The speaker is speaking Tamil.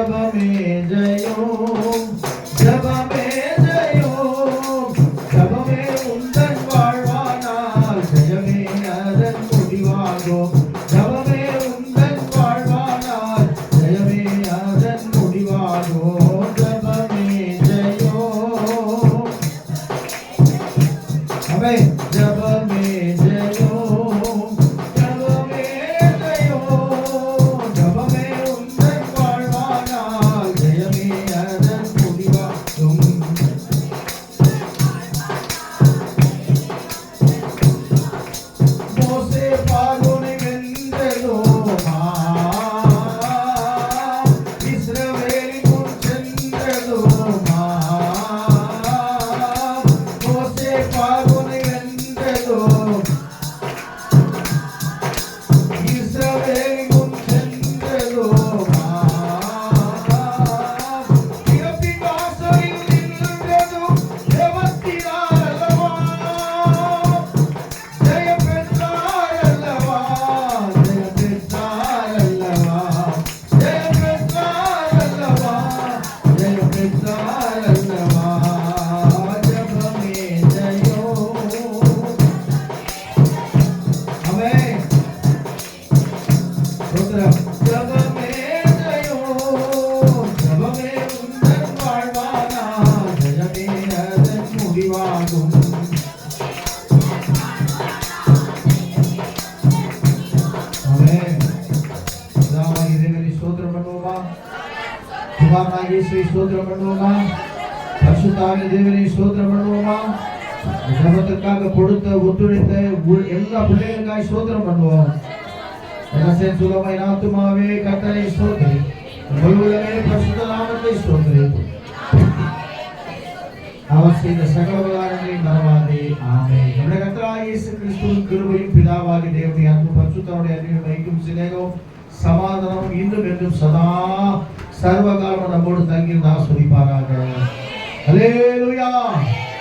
ஜபமே ஜெயம் ஜபமே ஜெயம் ஜபமே உந்தன் வாழ்வானால் ஜெயமே அதன் முடிவாகும் ஜபமே உந்தன் வாழ்வானால் ஜெயமே அதன் முடிவாகும் ஜபமே ஜெயம் அவை ஜபமே ஸ்தோத்திரம் பண்ணுவோமா? பரிசுத்தாவின் தேவனை ஸ்தோத்திரம் பண்ணுவோமா? ஜபத்திற்காக கொடுத்த ஒத்துழைத்த எல்லா பிள்ளைகளுக்காக ஸ்தோத்திரம் பண்ணுவோம். சுகமை ஆத்துமாவே கர்த்தரை ஸ்தோத்திரி, முழுவதுமே பரிசுத்த நாமத்தை ஸ்தோத்திரி. அவர் செய்த சகல உபகாரங்களையும் மறவாதே. ஆமென். நம்முடைய கர்த்தராகிய இயேசு கிறிஸ்துவின் கிருபையும் பிதாவாகிய தேவனுடைய அன்பும் பரிசுத்தருடைய அன்பிலும் ஐக்கியமும் சிநேகமும் சமாதானம் இன்றும் என்றும் சதா சர்வகாலம் நம்மோடு தங்கியிருந்தா சொல்லிப்பாராக.